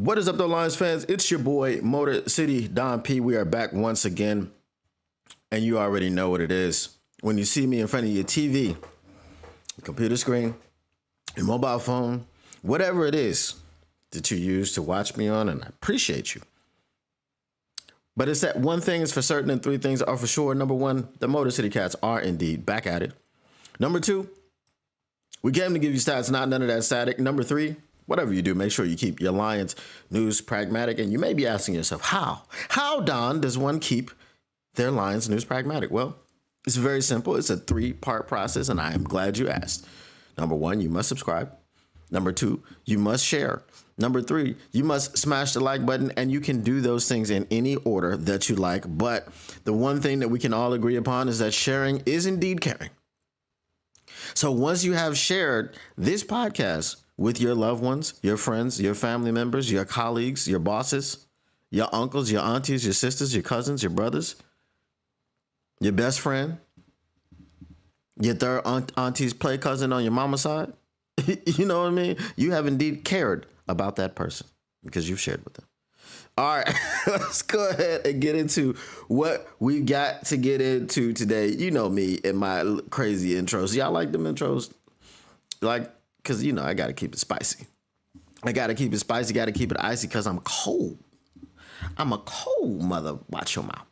What is up, though, Lions fans? It's your boy, Motor City Don P. We are back once again, and you already know what it is. When you see me in front of your TV, computer screen, your mobile phone, whatever it is that you use to watch me on, and I appreciate you. But it's that one thing is for certain and three things are for sure. Number one, the Motor City Cats are indeed back at it. Number two, we came to give you stats, not none of that static. Number three, whatever you do, make sure you keep your Lions news pragmatic. And you may be asking yourself, how? How, Don, does one keep their Lions news pragmatic? Well, it's very simple. It's a three-part process, and I am glad you asked. Number one, you must subscribe. Number two, you must share. Number three, you must smash the like button, and you can do those things in any order that you like. But the one thing that we can all agree upon is that sharing is indeed caring. So once you have shared this podcast with your loved ones, your friends, your family members, your colleagues, your bosses, your uncles, your aunties, your sisters, your cousins, your brothers, your best friend, your third auntie's play cousin on your mama's side, you know what I mean? You have indeed cared about that person because you've shared with them. All right, let's go ahead and get into what we got to get into today. You know me and my crazy intros. Y'all like them intros? Like, because, you know, I got to keep it spicy. I got to keep it spicy, got to keep it icy because I'm cold. I'm a cold mother. Watch your mouth.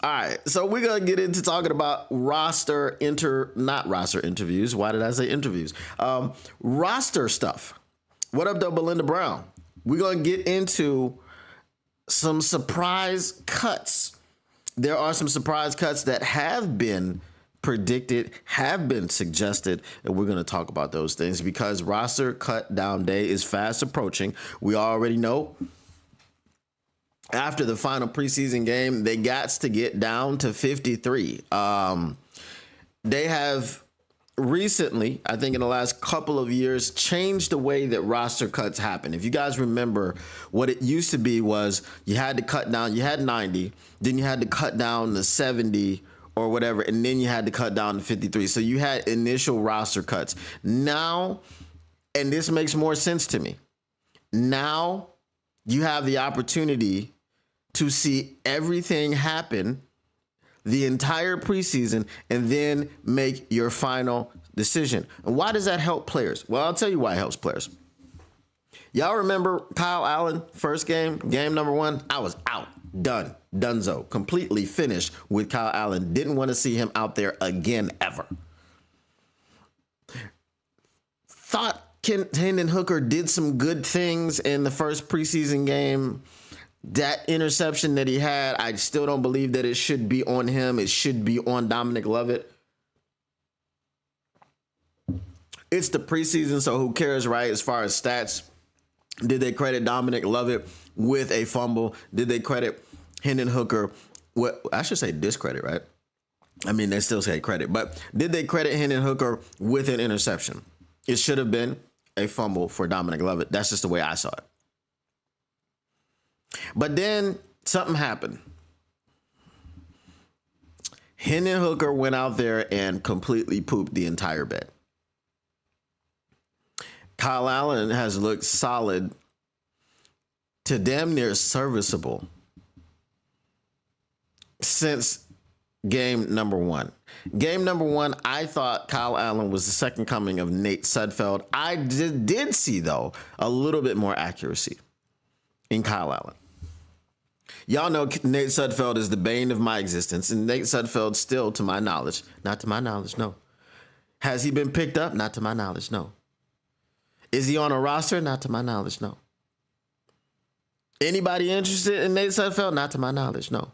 All right, so we're going to get into talking about not roster interviews. Why did I say interviews? Roster stuff. What up, though, Belinda Brown? We're going to get into some surprise cuts. There are some surprise cuts that have been predicted, have been suggested, and we're going to talk about those things because roster cut down day is fast approaching. We already know after the final preseason game, they got to get down to 53. They have recently, I think in the last couple of years, changed the way that roster cuts happen. If you guys remember, what it used to be was you had to cut down, you had 90, then you had to cut down to 70 or whatever, and then you had to cut down to 53. So you had initial roster cuts. Now, and this makes more sense to me, now you have the opportunity to see everything happen the entire preseason and then make your final decision. And why does that help players? Well, I'll tell you why it helps players. Y'all remember Kyle Allen, first game number one? I was out, done, donezo, completely finished with Kyle Allen. Didn't want to see him out there again ever. Thought Hen Hooker did some good things in the first preseason game. That interception that he had, I still don't believe that it should be on him. It should be on Dominic Lovett. It's the preseason, so who cares, right? As far as stats, did they credit Dominic Lovett with a fumble? Did they credit Hen Hooker? What I should say discredit, right? I mean, they still say credit, but did they credit Hen Hooker with an interception? It should have been a fumble for Dominic Lovett. That's just the way I saw it. But then something happened. Hen Hooker went out there and completely pooped the entire bed. Kyle Allen has looked solid to damn near serviceable since game number one. Game number one, I thought Kyle Allen was the second coming of Nate Sudfeld. I did see, though, a little bit more accuracy in Kyle Allen. Y'all know Nate Sudfeld is the bane of my existence, and Nate Sudfeld still, to my knowledge, not to my knowledge, no. Has he been picked up? Not to my knowledge, no. Is he on a roster? Not to my knowledge, no. Anybody interested in Nate Sudfeld? Not to my knowledge, no.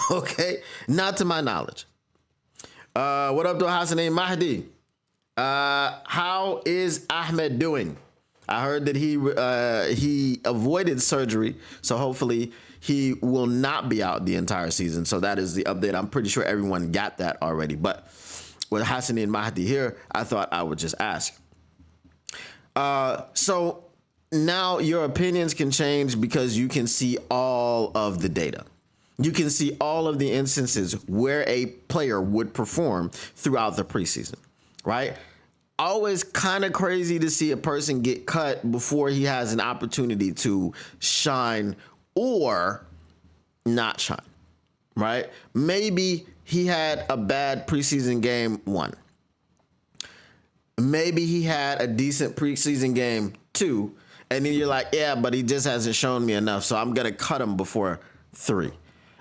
Okay, not to my knowledge. What up, Hassan Mahdi? How is Ahmed doing? I heard that he avoided surgery, so hopefully he will not be out the entire season. So that is the update. I'm pretty sure everyone got that already. But with Hassan and Mahdi here, I thought I would just ask. So now your opinions can change because you can see all of the data. You can see all of the instances where a player would perform throughout the preseason, right? always kind of crazy to see a person get cut before he has an opportunity to shine or not shine, right? Maybe he had a bad preseason game 1. Maybe he had a decent preseason game 2. And then you're like, yeah, but he just hasn't shown me enough, so I'm going to cut him before 3.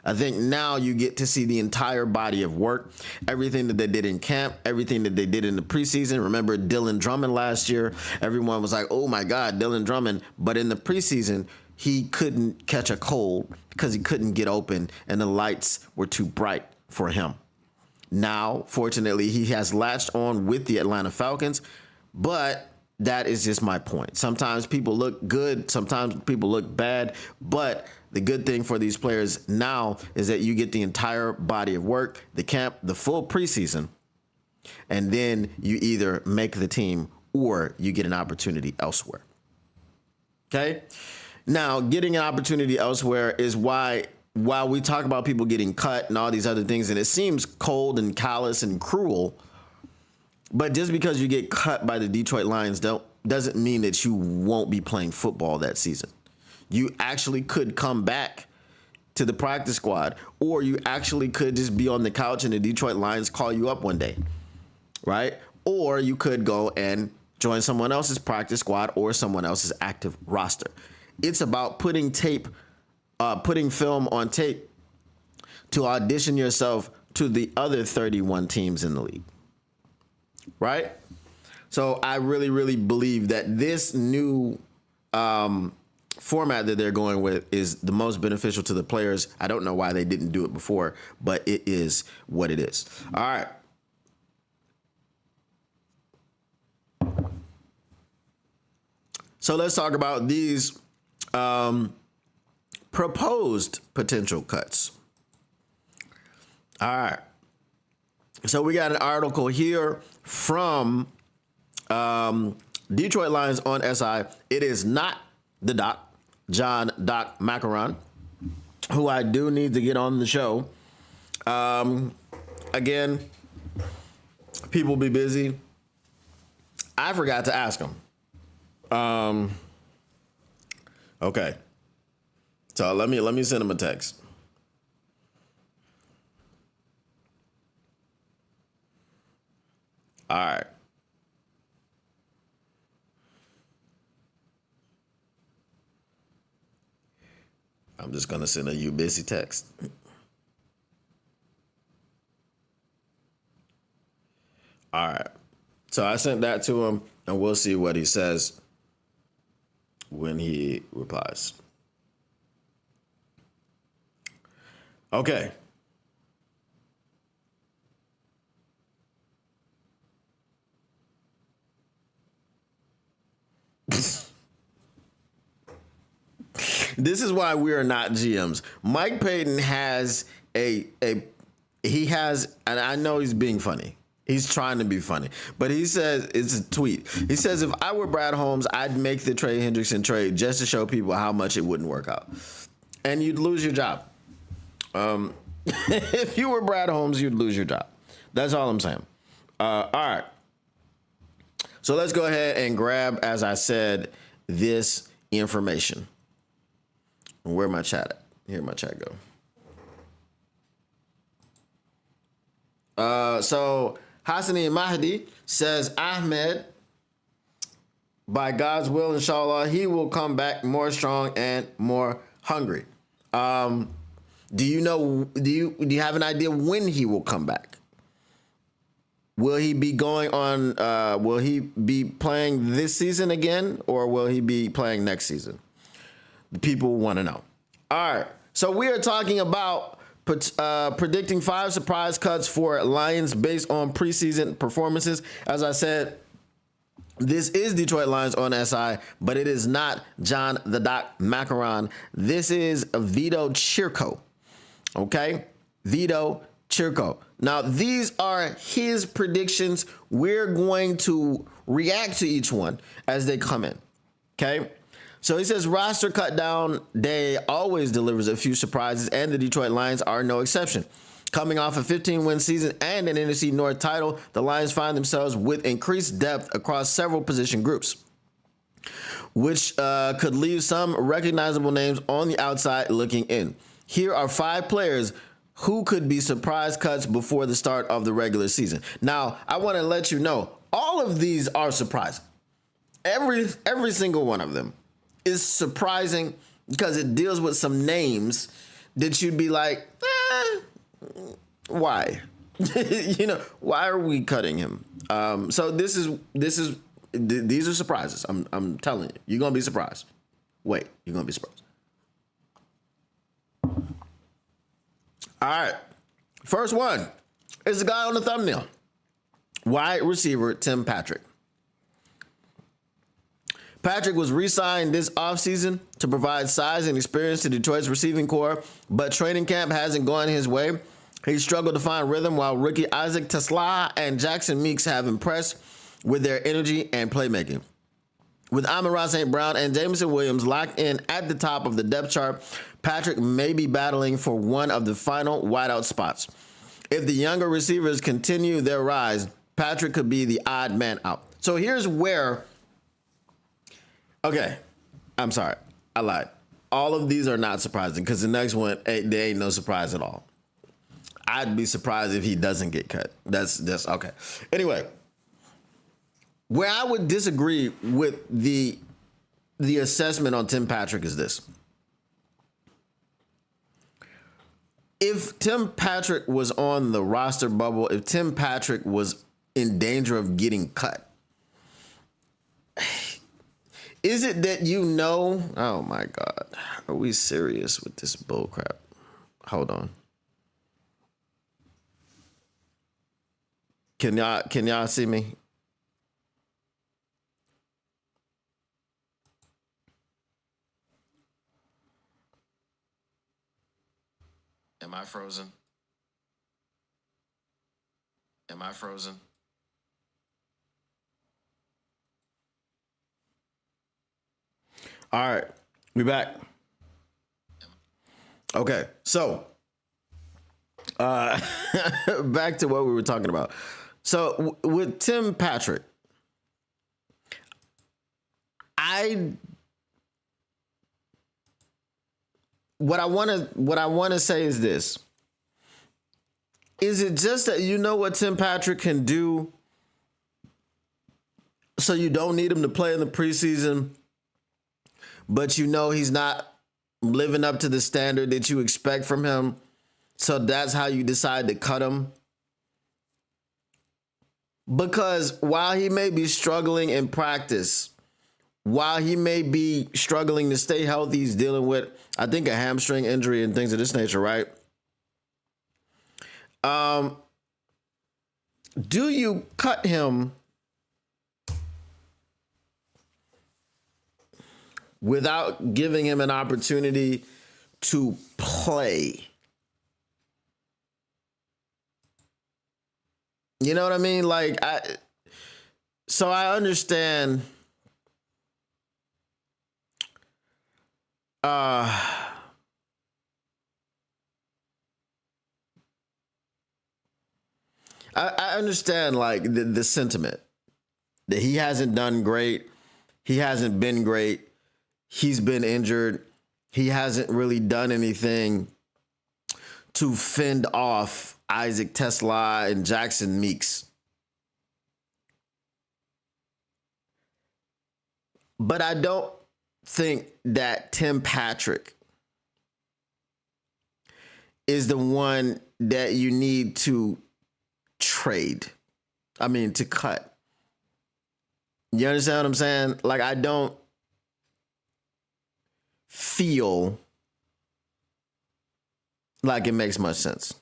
I think now you get to see the entire body of work, everything that they did in camp, everything that they did in the preseason. Remember Dylan Drummond last year? Everyone was like, oh my God, Dylan Drummond. But in the preseason, he couldn't catch a cold because he couldn't get open and the lights were too bright for him. Now, fortunately, he has latched on with the Atlanta Falcons, but that is just my point. Sometimes people look good, sometimes people look bad, but the good thing for these players now is that you get the entire body of work, the camp, the full preseason, and then you either make the team or you get an opportunity elsewhere. Okay? Now, getting an opportunity elsewhere is why, while we talk about people getting cut and all these other things, and it seems cold and callous and cruel, but just because you get cut by the Detroit Lions doesn't mean that you won't be playing football that season. You actually could come back to the practice squad, or you actually could just be on the couch and the Detroit Lions call you up one day, right? Or you could go and join someone else's practice squad or someone else's active roster. It's about putting film on tape to audition yourself to the other 31 teams in the league, right? So I really, really believe that this new format that they're going with is the most beneficial to the players. I don't know why they didn't do it before, but it is what it is. All right. So let's talk about these proposed potential cuts. All right. So we got an article here from Detroit Lions on SI. It is not the doc, John Doc Macaron, who I do need to get on the show. Again, people be busy. I forgot to ask him. Okay. So let me send him a text. All right. I'm just going to send a you busy text. All right. So I sent that to him, and we'll see what he says when he replies. Okay. This is why we are not GMs. Mike Payton has and I know he's being funny. He's trying to be funny, but he says, it's a tweet. He says, if I were Brad Holmes, I'd make the Trey Hendrickson trade just to show people how much it wouldn't work out. And you'd lose your job. If you were Brad Holmes, you'd lose your job. That's all I'm saying. All right. So let's go ahead and grab, as I said, this information. Where my chat at? Here my chat go. So Hassani Mahdi says, Ahmed, by God's will, inshallah, he will come back more strong and more hungry. Do you have an idea when he will come back? Will he be going on, will he be playing this season again, or will he be playing next season? The people want to know. All right. So we are talking about predicting 5 surprise cuts for Lions based on preseason performances. As I said, this is Detroit Lions on SI, but it is not John the Doc Macaron. This is Vito Chirco. Okay? Vito Chirco. Now, these are his predictions. We're going to react to each one as they come in. Okay? So he says roster cut down day always delivers a few surprises, and the Detroit Lions are no exception. Coming off a 15-win season and an NFC North title, the Lions find themselves with increased depth across several position groups, which could leave some recognizable names on the outside looking in. Here are 5 players who could be surprise cuts before the start of the regular season. Now, I want to let you know, all of these are surprising. Every single one of them is surprising because it deals with some names that you'd be like, why? Why are we cutting him? So these are surprises. I'm telling you, you're gonna be surprised. Wait, you're gonna be surprised. All right, first one is the guy on the thumbnail, wide receiver Tim Patrick. Patrick was re-signed this offseason to provide size and experience to Detroit's receiving core, but training camp hasn't gone his way. He struggled to find rhythm while rookie Isaac Tesla and Jackson Meeks have impressed with their energy and playmaking. With Amon-Ra St. Brown and Jameson Williams locked in at the top of the depth chart, Patrick may be battling for one of the final wideout spots. If the younger receivers continue their rise, Patrick could be the odd man out. So here's where... Okay, I'm sorry. I lied. All of these are not surprising because the next one, there ain't no surprise at all. I'd be surprised if he doesn't get cut. That's okay. Anyway, where I would disagree with the assessment on Tim Patrick is this. If Tim Patrick was on the roster bubble, if Tim Patrick was in danger of getting cut, is it that oh my God, are we serious with this bull crap? Hold on. Can y'all see me? Am I frozen? Am I frozen? All right, we back. Okay, so back to what we were talking about. So with Tim Patrick, what I want to say is this. Is it just that you know what Tim Patrick can do, so you don't need him to play in the preseason, but you know he's not living up to the standard that you expect from him, so that's how you decide to cut him? Because while he may be struggling in practice, while he may be struggling to stay healthy, he's dealing with, I think, a hamstring injury and things of this nature, right? Do you cut him without giving him an opportunity to play? You know what I mean? Like, so I understand. I understand, like, the sentiment that he hasn't done great. He hasn't been great. He's been injured. He hasn't really done anything to fend off Isaac Tesla and Jackson Meeks. But I don't think that Tim Patrick is the one that you need to to cut. You understand what I'm saying? Like, I don't feel like it makes much sense.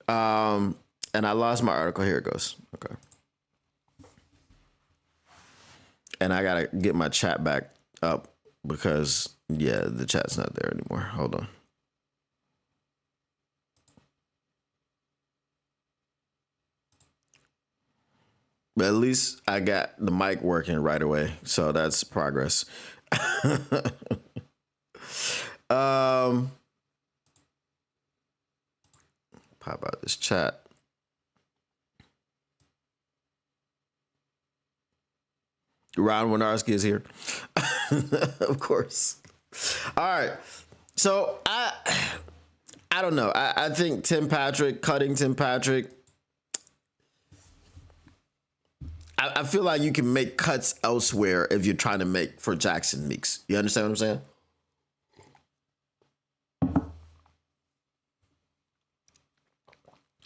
And I lost my article. Here it goes. Okay. And I gotta get my chat back up because, yeah, the chat's not there anymore. Hold on. But at least I got the mic working right away, so that's progress. Pop out this chat. Ron Winarski is here. Of course. All right. So I don't know. I think cutting Tim Patrick, I feel like you can make cuts elsewhere if you're trying to make for Jackson Meeks. You understand what I'm saying?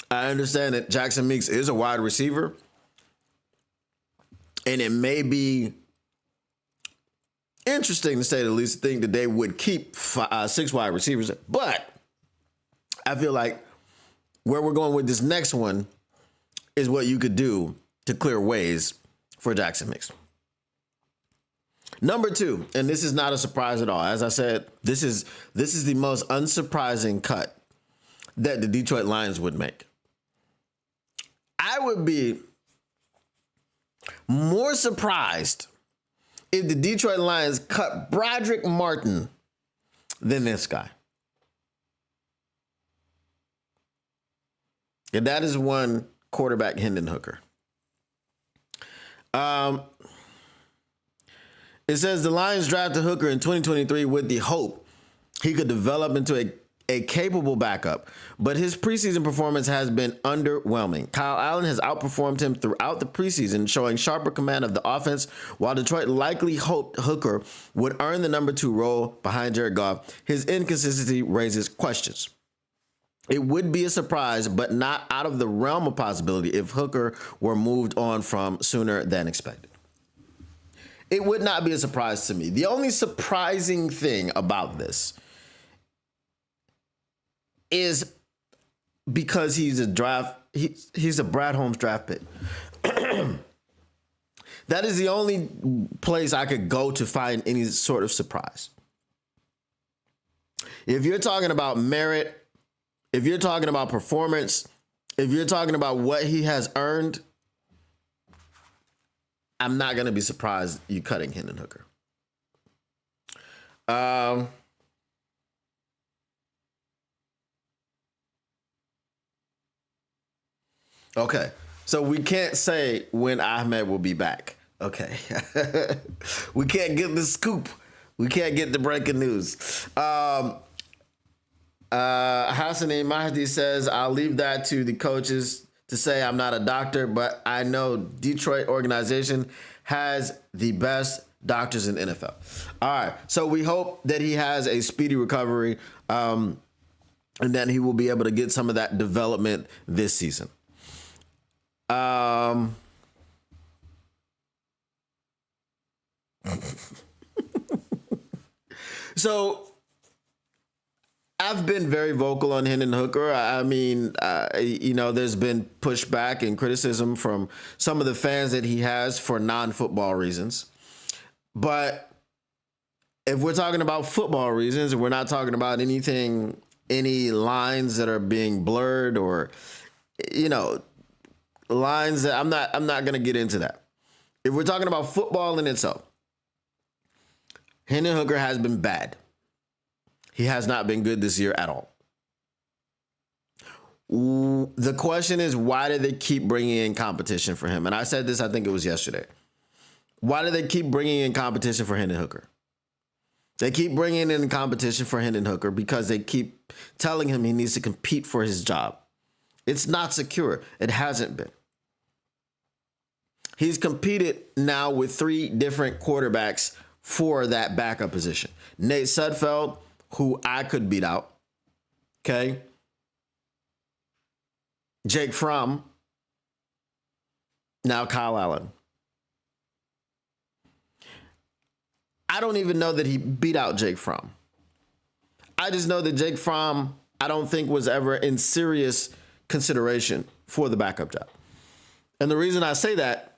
I understand that Jackson Meeks is a wide receiver, and it may be interesting to say the least think that they would keep 6 wide receivers. But I feel like where we're going with this next one is what you could do to clear ways for Jackson Meeks. Number 2, and this is not a surprise at all. As I said, this is the most unsurprising cut that the Detroit Lions would make. I would be more surprised if the Detroit Lions cut Broderick Martin than this guy. And that is one quarterback, Hen Hooker. It says the Lions drafted Hooker in 2023 with the hope he could develop into a capable backup, but his preseason performance has been underwhelming. Kyle Allen has outperformed him throughout the preseason, showing sharper command of the offense, while Detroit likely hoped Hooker would earn the number 2 role behind Jared Goff. His inconsistency raises questions. It would be a surprise, but not out of the realm of possibility if Hooker were moved on from sooner than expected. It would not be a surprise to me. The only surprising thing about this is because he's a Brad Holmes draft pick. That is the only place I could go to find any sort of surprise. If you're talking about merit, if you're talking about performance, if you're talking about what he has earned, I'm not going to be surprised you cutting Hen Hooker. Okay, so we can't say when Ahmed will be back. Okay. We can't get the scoop. We can't get the breaking news. Hassan Mahdi says, I'll leave that to the coaches to say. I'm not a doctor, but I know Detroit organization has the best doctors in the NFL. All right, so we hope that he has a speedy recovery and that he will be able to get some of that development this season. So I've been very vocal on Hen Hooker. I mean, there's been pushback and criticism from some of the fans that he has for non-football reasons. But if we're talking about football reasons, we're not talking about any lines that are being blurred or, lines that I'm not going to get into that. If we're talking about football in itself, Hen Hooker has been bad. He has not been good this year at all. The question is, why do they keep bringing in competition for him? And I said this, I think it was yesterday. Why do they keep bringing in competition for Hen Hooker? They keep bringing in competition for Hen Hooker because they keep telling him he needs to compete for his job. It's not secure. It hasn't been. He's competed now with 3 different quarterbacks for that backup position. Nate Sudfeld, who I could beat out. Okay. Jake Fromm. Now Kyle Allen. I don't even know that he beat out Jake Fromm. I just know that Jake Fromm, I don't think was ever in serious consideration for the backup job. And the reason I say that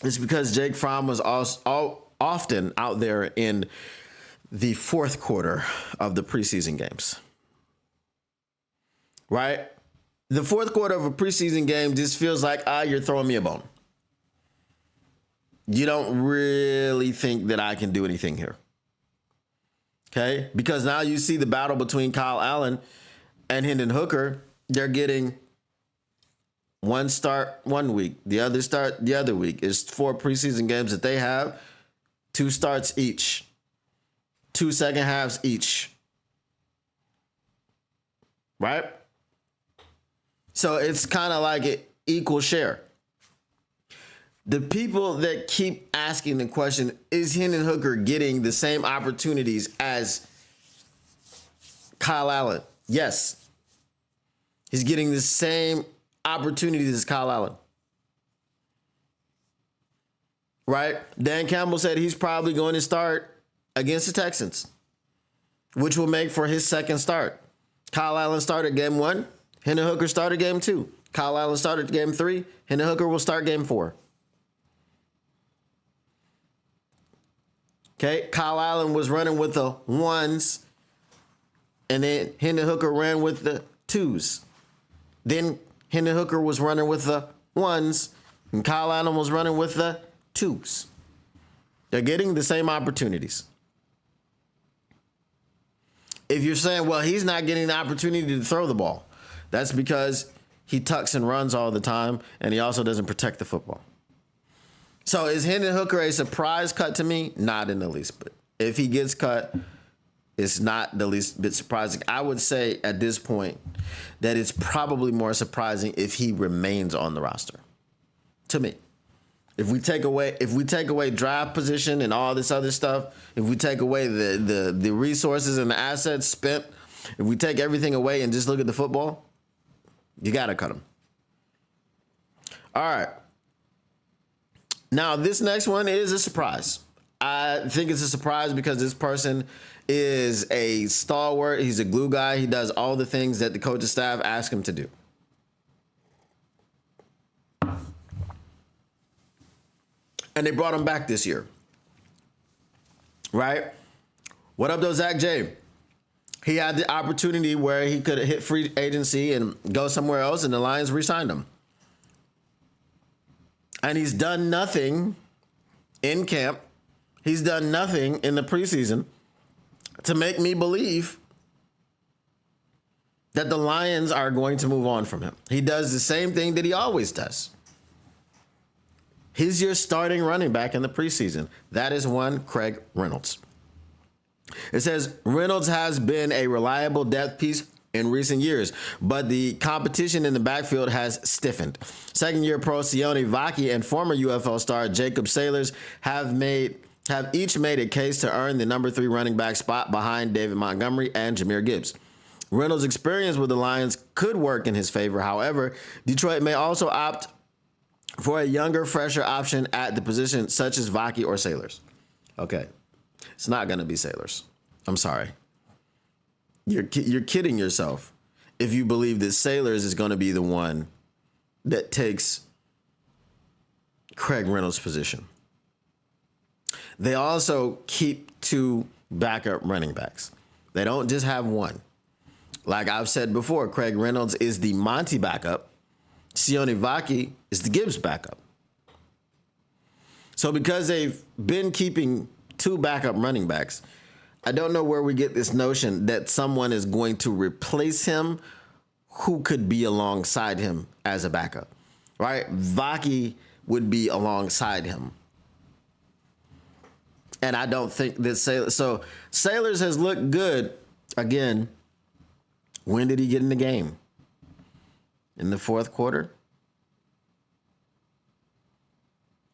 is because Jake Fromm was often out there in the fourth quarter of the preseason games. Right? The fourth quarter of a preseason game just feels like, you're throwing me a bone. You don't really think that I can do anything here. Okay? Because now you see the battle between Kyle Allen and Hen Hooker. They're getting one start 1 week, the other start the other week. It's 4 preseason games that they have, 2 starts each, 2 second halves each. Right? So it's kind of like an equal share. The people that keep asking the question, is Hen Hooker getting the same opportunities as Kyle Allen? Yes. He's getting the same opportunities as Kyle Allen. Right? Dan Campbell said he's probably going to start against the Texans, which will make for his second start. Kyle Allen started game 1. Hen Hooker started game 2. Kyle Allen started game 3. Hen Hooker will start game 4. Okay, Kyle Allen was running with the 1s, and then Hen Hooker ran with the 2s. Then Hen Hooker was running with the 1s, and Kyle Allen was running with the 2s. They're getting the same opportunities. If you're saying, well, he's not getting the opportunity to throw the ball, that's because he tucks and runs all the time, and he also doesn't protect the football. So is Hen Hooker a surprise cut to me? Not in the least bit. If he gets cut, it's not the least bit surprising. I would say at this point that it's probably more surprising if he remains on the roster. To me. If we take away draft position and all this other stuff, if we take away the resources and the assets spent, if we take everything away and just look at the football, you got to cut him. All right. Now, this next one is a surprise. I think it's a surprise because this person is a stalwart. He's a glue guy. He does all the things that the coaching staff ask him to do. And they brought him back this year. Right? What up, though, Zach J? He had the opportunity where he could have hit free agency and go somewhere else, and the Lions re-signed him. And he's done nothing in camp. He's done nothing in the preseason to make me believe that the Lions are going to move on from him. He does the same thing that he always does. He's your starting running back in the preseason. That is one Craig Reynolds. It says Reynolds has been a reliable depth piece in recent years, but the competition in the backfield has stiffened. Second-year pro Sione Vaki and former UFL star Jacob Sailors have each made a case to earn the number 3 running back spot behind David Montgomery and Jahmyr Gibbs. Reynolds' experience with the Lions could work in his favor. However, Detroit may also opt for a younger, fresher option at the position, such as Vaki or Sailors. Okay, it's not going to be Sailors. I'm sorry. You're kidding yourself if you believe that Sailors is going to be the one that takes Craig Reynolds' position. They also keep 2 backup running backs. They don't just have one. Like I've said before, Craig Reynolds is the Monty backup. Sione Vaki is the Gibbs backup. So because they've been keeping 2 backup running backs, I don't know where we get this notion that someone is going to replace him who could be alongside him as a backup, right? Vaki would be alongside him. And I don't think that Sailors has looked good. Again, when did he get in the game? In the 4th quarter?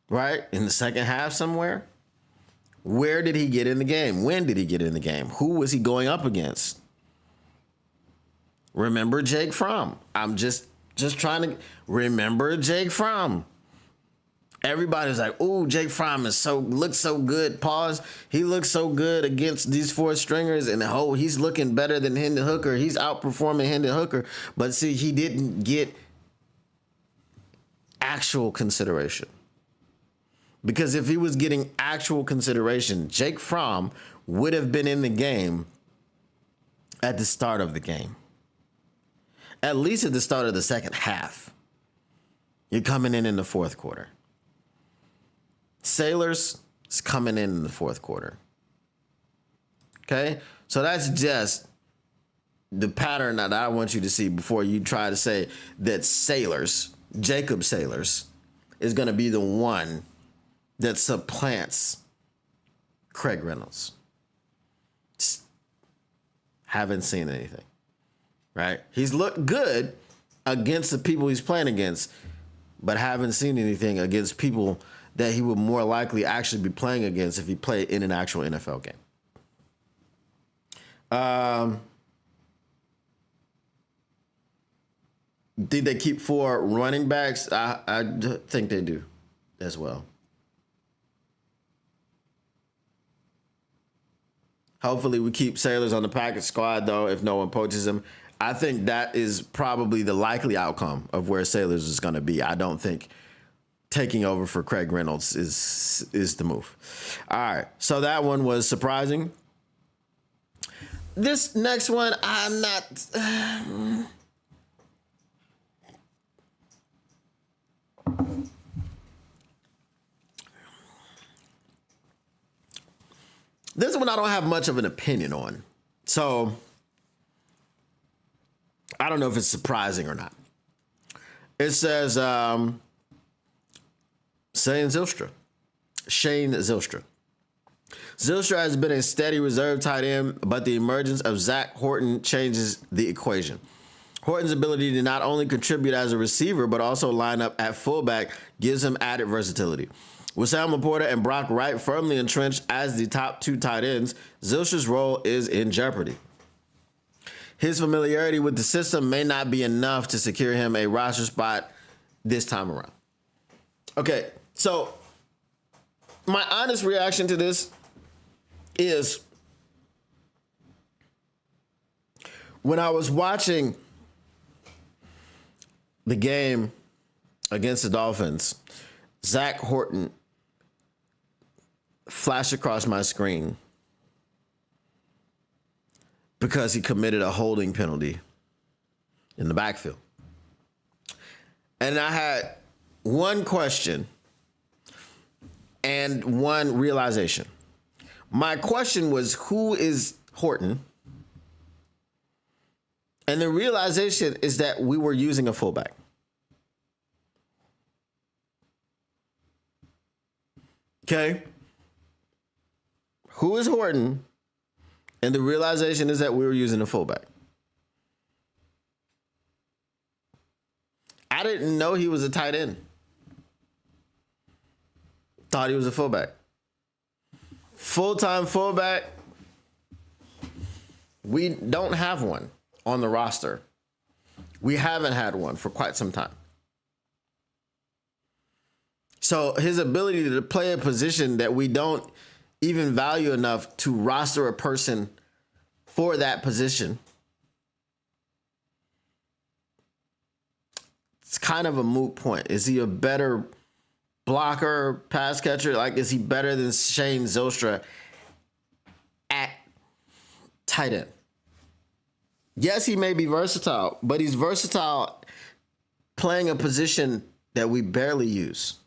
Right? In the second half somewhere? Where did he get in the game? When did he get in the game? Who was he going up against? Remember Jake Fromm. I'm just trying to remember Jake Fromm. Everybody's like, "Ooh, Jake Fromm looks so good." Pause. He looks so good against these 4 stringers, and he's looking better than Hen Hooker. He's outperforming Hen Hooker. But see, he didn't get actual consideration. Because if he was getting actual consideration, Jake Fromm would have been in the game at the start of the game. At least at the start of the second half. You're coming in the 4th quarter. Sailors is coming in the 4th quarter. Okay? So that's just the pattern that I want you to see before you try to say that Jacob Sailors, is going to be the one that supplants Craig Reynolds. Just haven't seen anything, right? He's looked good against the people he's playing against, but haven't seen anything against people that he would more likely actually be playing against if he played in an actual NFL game. Did they keep 4 running backs? I think they do as well. Hopefully we keep Sailors on the practice squad, though, if no one poaches him. I think that is probably the likely outcome of where Sailors is going to be. I don't think taking over for Craig Reynolds is the move. All right, so that one was surprising. This next one, I'm not... This one I don't have much of an opinion on. So I don't know if it's surprising or not. It says Shane Zylstra. Zylstra has been a steady reserve tight end, but the emergence of Zach Horton changes the equation. Horton's ability to not only contribute as a receiver, but also line up at fullback gives him added versatility. With Sam Laporta and Brock Wright firmly entrenched as the top 2 tight ends, Zylstra's role is in jeopardy. His familiarity with the system may not be enough to secure him a roster spot this time around. Okay, so my honest reaction to this is when I was watching the game against the Dolphins, Zach Horton flashed across my screen because he committed a holding penalty in the backfield. And I had one question and one realization. My question was, who is Horton? And the realization is that we were using a fullback. Okay? Who is Horton? And the realization is that we were using a fullback. I didn't know he was a tight end. Thought he was a fullback. Full-time fullback. We don't have one on the roster. We haven't had one for quite some time. So his ability to play a position that we don't even value enough to roster a person for that position, it's kind of a moot point. Is he a better blocker, pass catcher? Like, is he better than Shane Zylstra at tight end? Yes, he may be versatile, but he's versatile playing a position that we barely use.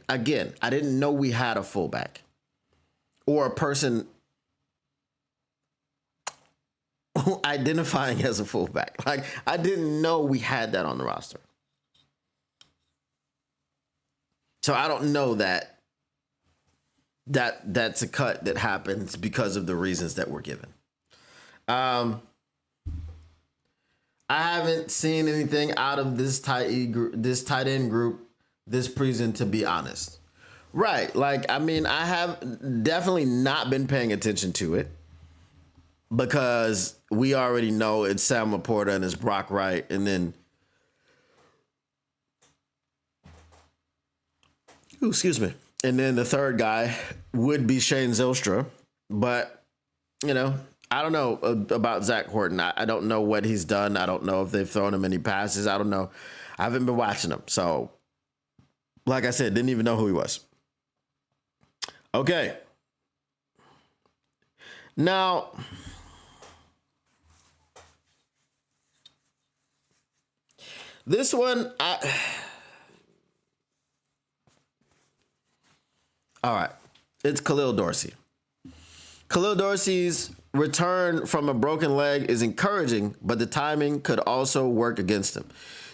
Again, I didn't know we had a fullback or a person identifying as a fullback. Like, I didn't know we had that on the roster. So I don't know that's a cut that happens because of the reasons that were given. I haven't seen anything out of this tight end group this preseason, to be honest. Right. Like, I mean, I have definitely not been paying attention to it because we already know it's Sam Laporta and it's Brock Wright. And then, excuse me. And then the third guy would be Shane Zylstra. But, you know, I don't know about Zach Horton. I don't know what he's done. I don't know if they've thrown him any passes. I don't know. I haven't been watching him. So, like I said, didn't even know who he was. Okay. Now, this one, all right. It's Khil Dorsy. Khil Dorsey's return from a broken leg is encouraging, but the timing could also work against him.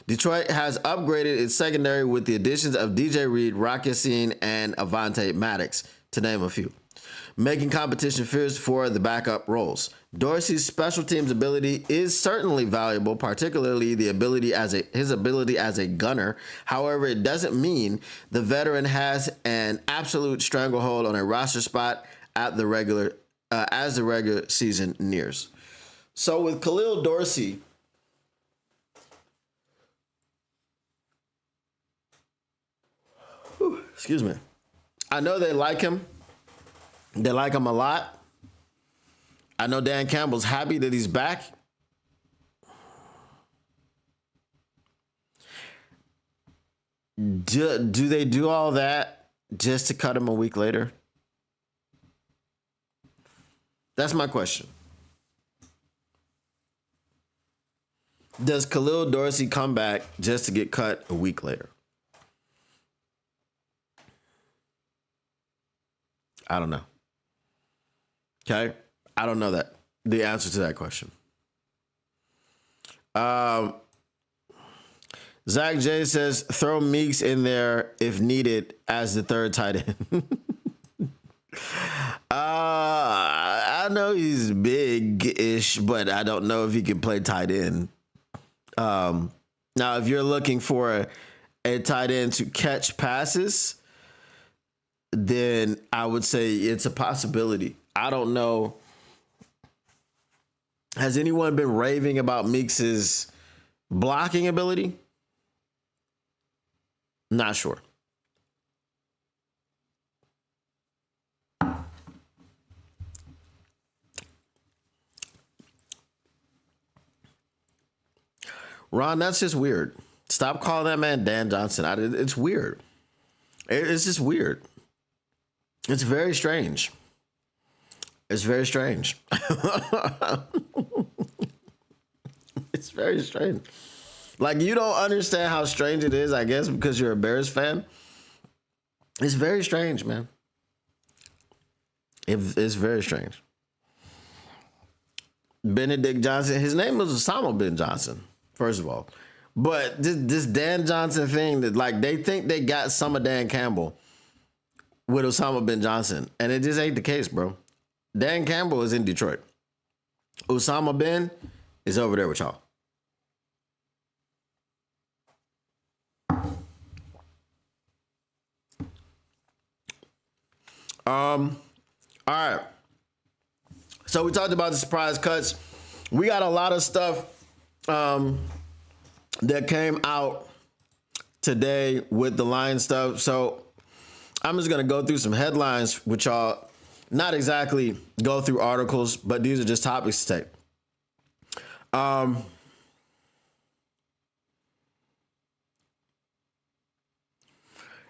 Detroit has upgraded its secondary with the additions of DJ Reed, Rock Ya-Sin, and Avonte Maddox, to name a few, making competition fierce for the backup roles. Dorsey's special teams ability is certainly valuable, particularly his ability as a gunner. However, it doesn't mean the veteran has an absolute stranglehold on a roster spot at the as the regular season nears. So with Khil Dorsey, excuse me, I know they like him. They like him a lot. I know Dan Campbell's happy that he's back. Do they do all that just to cut him a week later? That's my question. Does Khil Dorsey come back just to get cut a week later? I don't know. Okay? I don't know the answer to that question. Zach J says, throw Meeks in there if needed as the third tight end. I know he's big-ish, but I don't know if he can play tight end. Now, if you're looking for a tight end to catch passes, then I would say it's a possibility. I don't know. Has anyone been raving about Meeks' blocking ability? Not sure. Ron, that's just weird. Stop calling that man Dan Johnson. It's weird. It's just weird. It's very strange. It's very strange. It's very strange. Like, you don't understand how strange it is, I guess, because you're a Bears fan. It's very strange, man. It's very strange. Benedict Johnson, his name was Osama bin Johnson, first of all. But this Dan Johnson thing, that like they think they got some of Dan Campbell with Osama bin Johnson, and it just ain't the case, bro. Dan Campbell is in Detroit. Osama bin is over there with y'all. All right. So we talked about the surprise cuts. We got a lot of stuff that came out today with the Lions stuff. So I'm just going to go through some headlines with y'all. Not exactly go through articles, but these are just topics to take.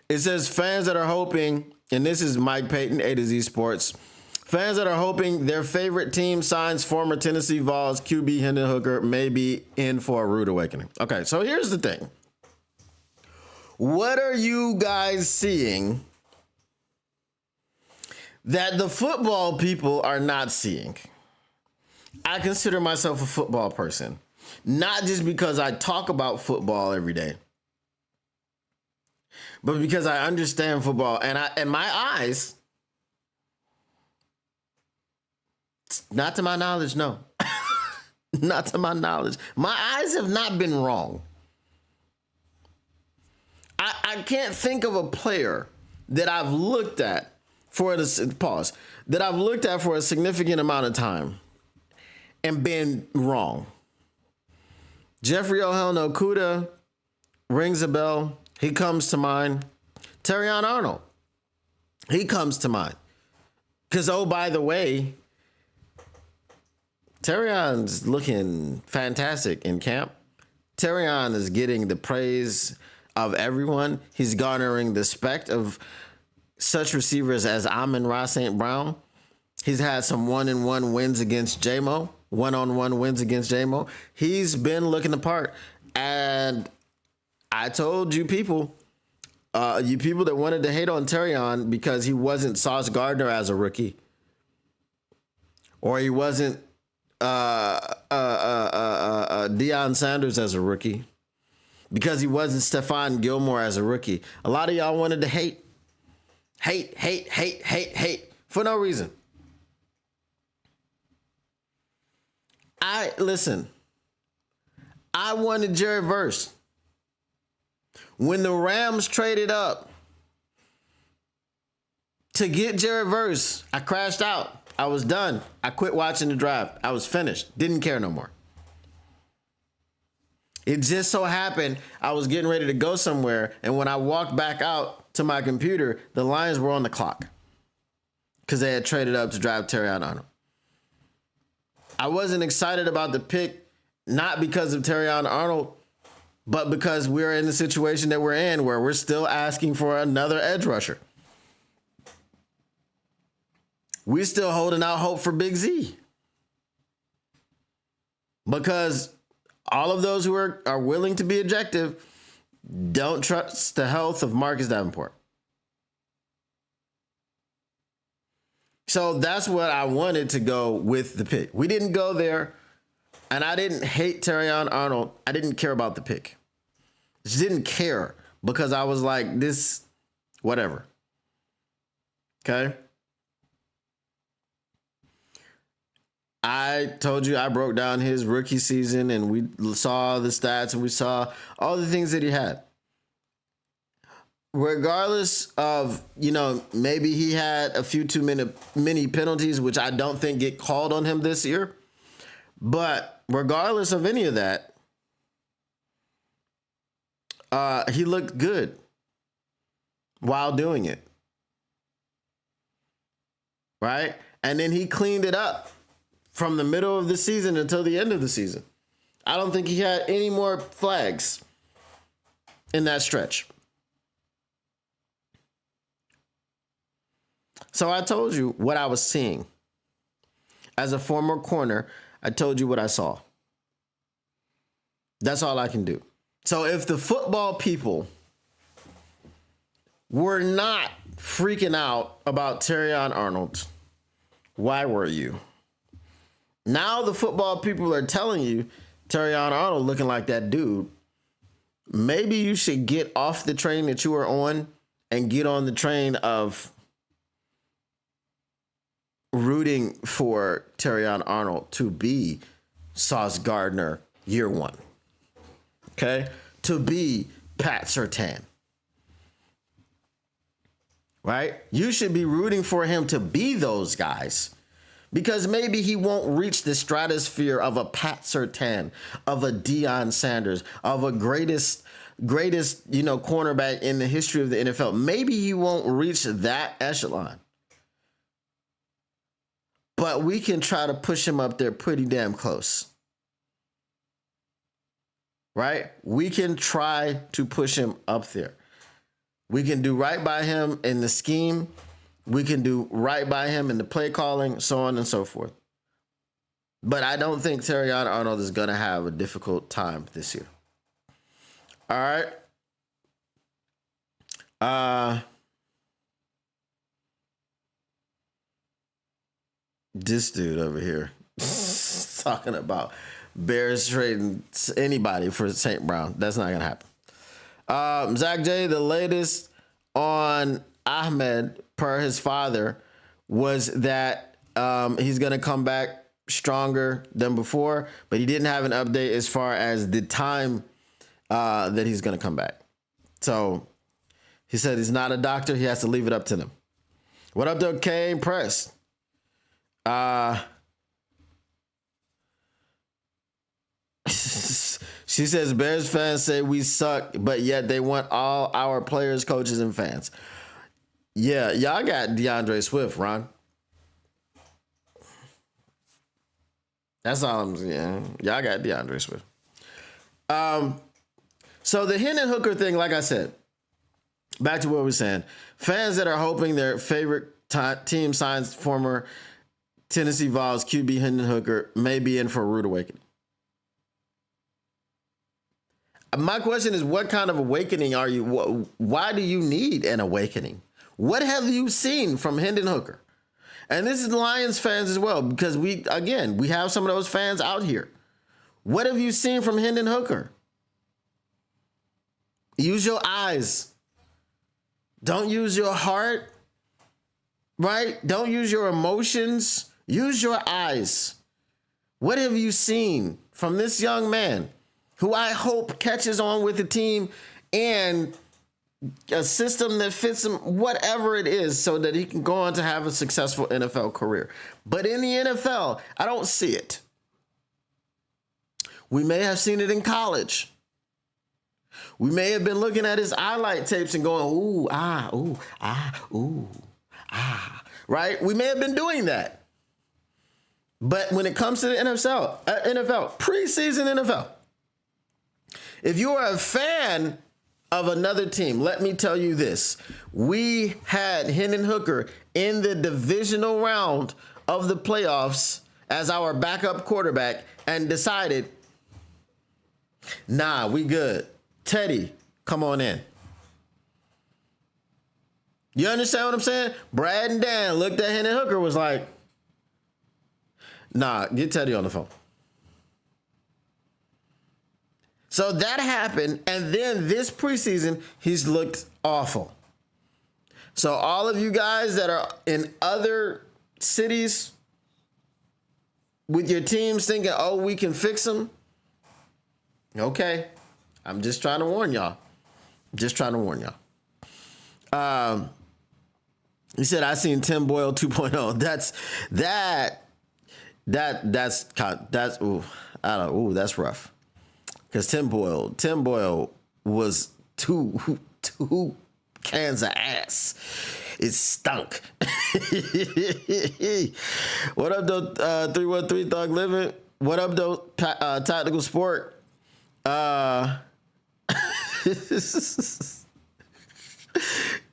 It says fans that are hoping, and this is Mike Payton, A to Z Sports. Fans that are hoping their favorite team signs former Tennessee Vols QB Hen Hooker may be in for a rude awakening. Okay, so here's the thing. What are you guys seeing that the football people are not seeing? I consider myself a football person, not just because I talk about football every day, but because I understand football, and my eyes, not to my knowledge, no. Not to my knowledge. My eyes have not been wrong. I can't think of a player that I've looked at for that I've looked at for a significant amount of time and been wrong. Jeffrey Okudah rings a bell. He comes to mind. Terion Arnold. He comes to mind. Because, oh, by the way, Terion's looking fantastic in camp. Terion is getting the praise of everyone. He's garnering the respect of such receivers as Amon-Ra St. Brown. He's had some one-on-one wins against J-Mo. One-on-one wins against J-Mo. He's been looking the part. And I told you people that wanted to hate on Terion because he wasn't Sauce Gardner as a rookie. or he wasn't Deion Sanders as a rookie, because he wasn't Stephon Gilmore as a rookie. A lot of y'all wanted to hate for no reason. Listen, I wanted Jared Verse. When the Rams traded up to get Jared Verse, I crashed out. I was done. I quit watching the draft. I was finished. Didn't care no more. It just so happened I was getting ready to go somewhere, and when I walked back out to my computer, the Lions were on the clock because they had traded up to draft Terion Arnold. I wasn't excited about the pick, not because of Terion Arnold, but because we're in the situation that we're in where we're still asking for another edge rusher. We're still holding out hope for Big Z. Because all of those who are willing to be objective don't trust the health of Marcus Davenport. So that's what I wanted to go with the pick. We didn't go there, and I didn't hate Terion Arnold. I didn't care about the pick. Just didn't care because I was like, this, whatever. Okay? I told you I broke down his rookie season, and we saw the stats, and we saw all the things that he had. Regardless of, maybe he had a few too many penalties, which I don't think get called on him this year. But regardless of any of that, he looked good while doing it. Right? And then he cleaned it up from the middle of the season until the end of the season. I don't think he had any more flags in that stretch. So I told you what I was seeing. As a former corner, I told you what I saw. That's all I can do. So if the football people were not freaking out about Terion Arnold, why were you? Now the football people are telling you Terion Arnold looking like that dude. Maybe you should get off the train that you are on and get on the train of rooting for Terion Arnold to be Sauce Gardner year one. Okay? To be Pat Surtain. Right? You should be rooting for him to be those guys. Because maybe he won't reach the stratosphere of a Pat Surtain, of a Deion Sanders, of a greatest, cornerback in the history of the NFL. Maybe he won't reach that echelon. But we can try to push him up there pretty damn close. Right? We can try to push him up there. We can do right by him in the scheme. We can do right by him in the play calling, so on and so forth. But I don't think Terion Arnold is going to have a difficult time this year. All right. This dude over here talking about Bears trading anybody for St. Brown. That's not going to happen. Zach J, the latest on Ahmed, per his father, was that he's going to come back stronger than before, but he didn't have an update as far as the time that he's going to come back. So he said he's not a doctor. He has to leave it up to them. What up, though, Kane Press? She says Bears fans say we suck, but yet they want all our players, coaches, and fans. Yeah, y'all got DeAndre Swift, Ron. That's all I'm saying. Y'all got DeAndre Swift. So the Hen Hooker thing, like I said, back to what we were saying. Fans that are hoping their favorite team signs former Tennessee Vols QB Hen Hooker may be in for a rude awakening. My question is, what kind of awakening are you? Why do you need an awakening? What have you seen from Hendon Hooker? And this is Lions fans as well, because we have some of those fans out here. What have you seen from Hen Hooker? Use your eyes. Don't use your heart, right? Don't use your emotions. Use your eyes. What have you seen from this young man who I hope catches on with the team and a system that fits him, whatever it is, so that he can go on to have a successful NFL career? But in the NFL, I don't see it. We may have seen it in college. We may have been looking at his highlight tapes and going, ooh, ah, ooh, ah, ooh, ah, right? We may have been doing that. But when it comes to the NFL, preseason NFL, if you are a fan of another team, let me tell you this. We had Hen Hooker in the divisional round of the playoffs as our backup quarterback and decided, nah, we good. Teddy, come on in. You understand what I'm saying? Brad and Dan looked at Hen Hooker, was like, nah, get Teddy on the phone. So that happened, and then this preseason, he's looked awful. So all of you guys that are in other cities with your teams thinking, oh, we can fix them. Okay. I'm just trying to warn y'all. He said, I seen Tim Boyle 2.0. That's rough. Because Tim Boyle was two cans of ass. It stunk. What up, though? 313 Thug Living. What up, though? Tactical Sport.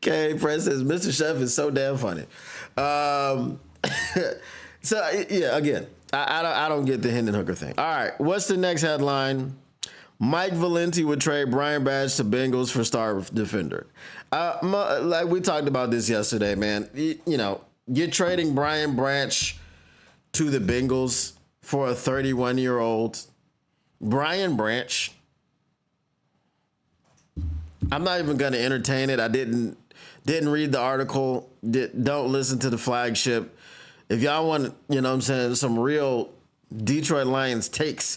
Okay, Press says Mr. Chef is so damn funny. So yeah, again, I don't get the Hen Hooker thing. All right, what's the next headline? Mike Valenti would trade Brian Badge to Bengals for star defender. Like we talked about this yesterday, man. You're trading Brian Branch to the Bengals for a 31-year-old Brian Branch. I'm not even going to entertain it. I didn't read the article. Don't listen to the flagship. If y'all want, some real Detroit Lions takes,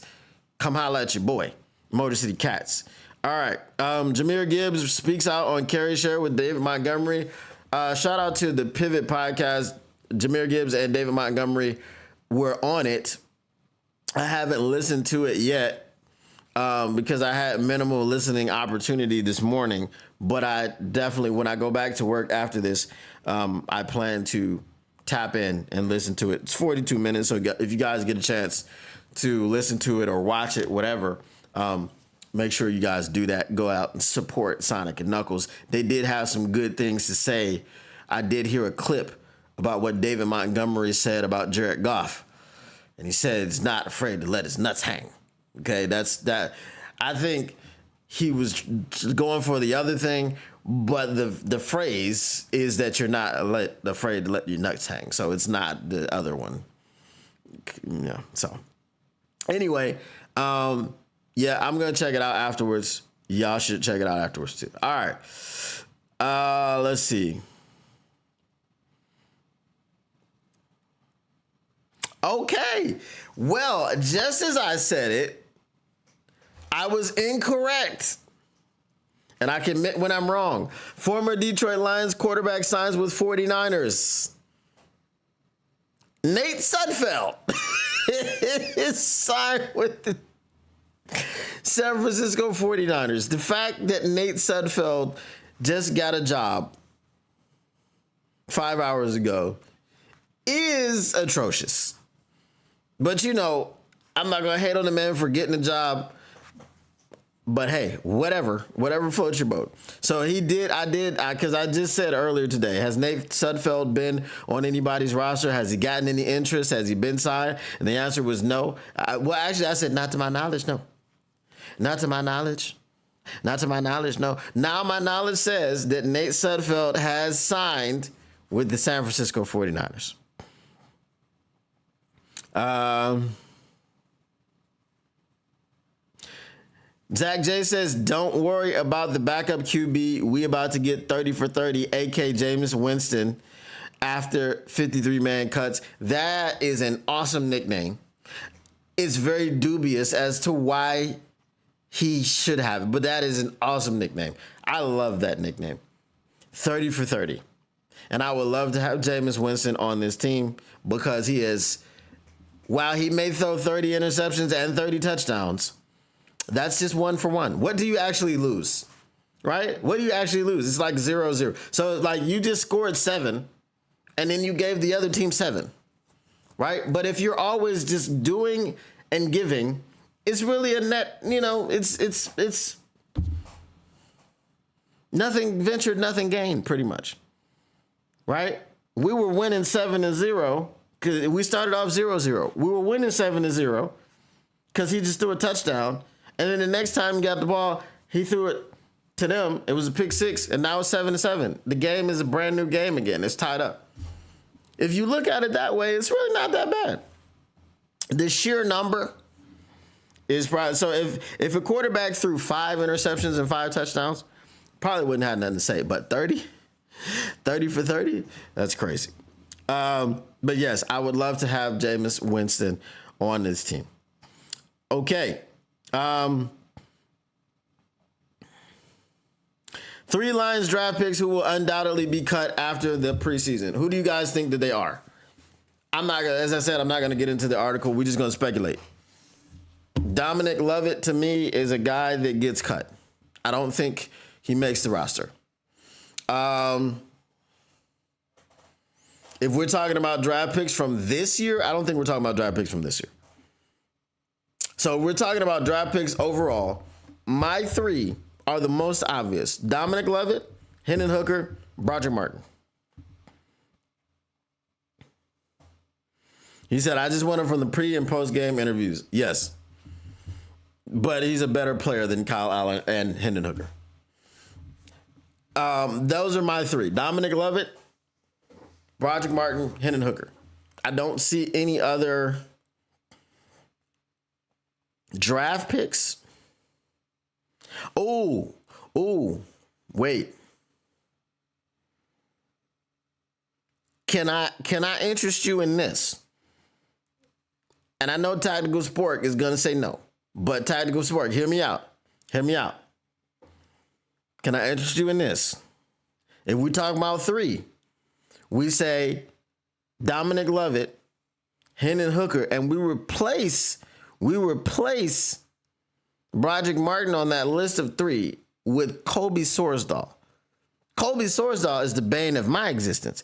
come holla at your boy, Motor City Cats. All right. Jahmyr Gibbs speaks out on carry share with David Montgomery. Shout out to the Pivot podcast. Jahmyr Gibbs and David Montgomery were on it. I haven't listened to it yet. Because I had minimal listening opportunity this morning, but I definitely, when I go back to work after this, I plan to tap in and listen to it. It's 42 minutes, so if you guys get a chance to listen to it or watch it, whatever, make sure you guys do that. Go out and support Sonic and Knuckles. They did have some good things to say. I did hear a clip about what David Montgomery said about Jared Goff, and he said he's not afraid to let his nuts hang. Okay, that's that. I think he was going for the other thing, but the phrase is that you're not afraid to let your nuts hang. So it's not the other one. So anyway, yeah, I'm gonna check it out afterwards. Y'all should check it out afterwards too. All right. Let's see. Okay. Well, just as I said it, I was incorrect. And I can admit when I'm wrong. Former Detroit Lions quarterback signs with 49ers. Nate Sudfeld is signed with the San Francisco 49ers. The fact that Nate Sudfeld just got a job 5 hours ago is atrocious. But I'm not going to hate on the man for getting a job. But hey, whatever floats your boat. So because I just said earlier today, has Nate Sudfeld been on anybody's roster? Has he gotten any interest? Has he been signed? And the answer was no. I said, not to my knowledge, no. Not to my knowledge. Not to my knowledge, no. Now my knowledge says that Nate Sudfeld has signed with the San Francisco 49ers. Zach J says, don't worry about the backup QB. We about to get 30 for 30, a.k.a. Jameis Winston, after 53-man cuts. That is an awesome nickname. It's very dubious as to why he should have it, but that is an awesome nickname. I love that nickname. 30 for 30. And I would love to have Jameis Winston on this team because he is, while he may throw 30 interceptions and 30 touchdowns, that's just 1 for 1. What do you actually lose? Right? What do you actually lose? It's like 0-0. So like you just scored 7 and then you gave the other team 7. Right? But if you're always just doing and giving, it's really a net, it's nothing ventured, nothing gained, pretty much. Right? We were winning 7-0 because we started off 0-0. We were winning 7-0 because he just threw a touchdown. And then the next time he got the ball, he threw it to them. It was a pick 6, and now it's 7-7. The game is a brand new game again. It's tied up. If you look at it that way, it's really not that bad. The sheer number is probably, so if a quarterback threw 5 interceptions and 5 touchdowns, probably wouldn't have nothing to say. But 30 for 30, that's crazy. But yes, I would love to have Jameis Winston on this team. Okay. 3 Lions draft picks who will undoubtedly be cut after the preseason. Who do you guys think that they are? As I said, I'm not gonna get into the article. We're just gonna speculate. Dominic Lovett to me is a guy that gets cut. I don't think he makes the roster. If we're talking about draft picks from this year, I don't think we're talking about draft picks from this year. So we're talking about draft picks overall. My 3 are the most obvious. Dominic Lovett, Hen Hooker, Broderick Martin. He said, I just want him from the pre and post game interviews. Yes. But he's a better player than Kyle Allen and Hen Hooker. Those are my 3. Dominic Lovett, Broderick Martin, Hen Hooker. I don't see any other draft picks. Wait. Can I interest you in this? And I know Tactical Sport is gonna say no, but Tactical Sport, hear me out. Can I interest you in this? If we talk about 3, we say Dominic Lovett, Hen Hooker, and we replace Broderick Martin on that list of 3 with Colby Sorsdahl. Colby Sorsdahl is the bane of my existence.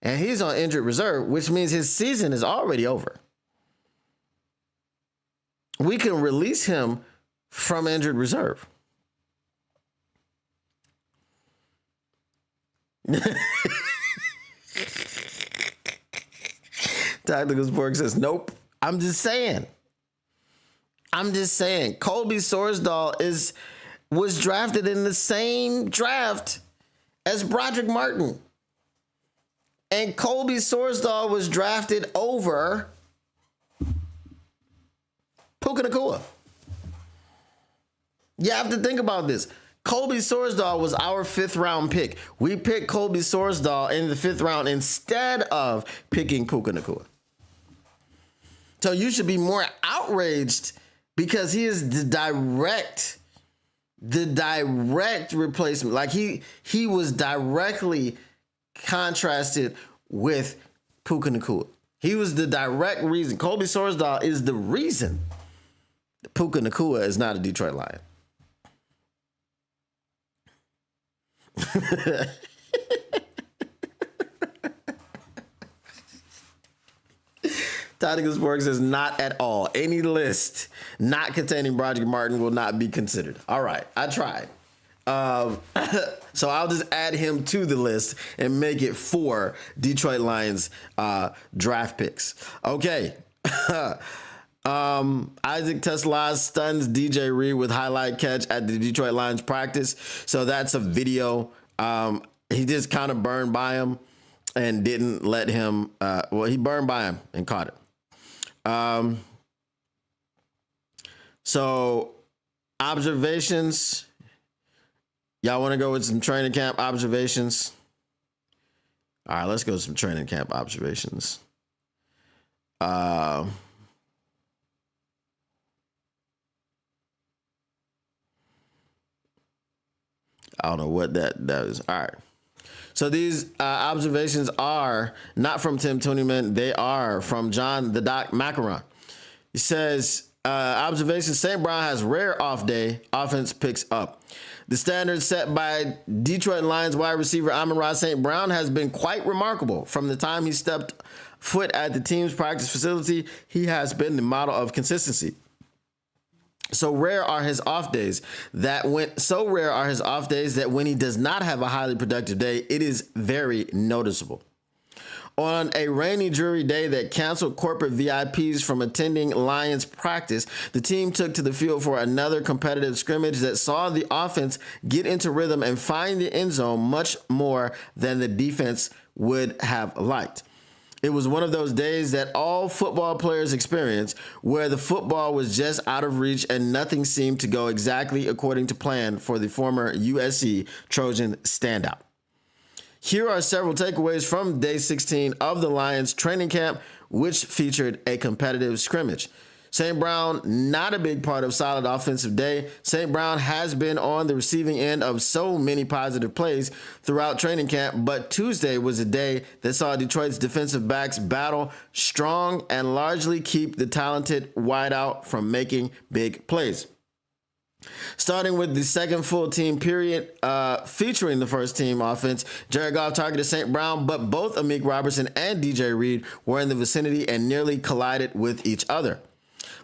And he's on injured reserve, which means his season is already over. We can release him from injured reserve. Tactical Sport says, nope. I'm just saying. Colby Sorsdahl was drafted in the same draft as Broderick Martin. And Colby Sorsdahl was drafted over Puka Nacua. You have to think about this. Colby Sorsdahl was our 5th round pick. We picked Colby Sorsdahl in the 5th round instead of picking Puka Nacua. So you should be more outraged because he is the direct replacement. Like he was directly contrasted with Puka Nacua. He was the direct reason. Colby Sorsdahl is the reason that Puka Nacua is not a Detroit Lion. Tactical Sports says not at all. Any list not containing Broderick Martin will not be considered. All right, I tried. So I'll just add him to the list and make it 4 Detroit Lions draft picks. Okay. Isaac Tesla stuns DJ Reed with highlight catch at the Detroit Lions practice. So that's a video. He just kind of burned by him and didn't let him. He burned by him and caught it. So observations. Y'all want to go with some training camp observations? All right, let's go with some training camp observations. I don't know what that is. All right. So these observations are not from Tim Tuniman. They are from John the Doc Macaron. He says, observation, St. Brown has rare off day. Offense picks up. The standard set by Detroit Lions wide receiver Amon-Ra St. Brown has been quite remarkable. From the time he stepped foot at the team's practice facility, he has been the model of consistency. So rare are his off days that when he does not have a highly productive day, it is very noticeable. On a rainy, dreary day that canceled corporate VIPs from attending Lions practice, the team took to the field for another competitive scrimmage that saw the offense get into rhythm and find the end zone much more than the defense would have liked. It was one of those days that all football players experience, where the football was just out of reach and nothing seemed to go exactly according to plan for the former USC Trojan standout. Here are several takeaways from day 16 of the Lions training camp, which featured a competitive scrimmage. St. Brown, not a big part of solid offensive day. St. Brown has been on the receiving end of so many positive plays throughout training camp, but Tuesday was a day that saw Detroit's defensive backs battle strong and largely keep the talented wideout from making big plays. Starting with the second full team period, featuring the first team offense, Jared Goff targeted St. Brown, but both Amik Robertson and DJ Reed were in the vicinity and nearly collided with each other.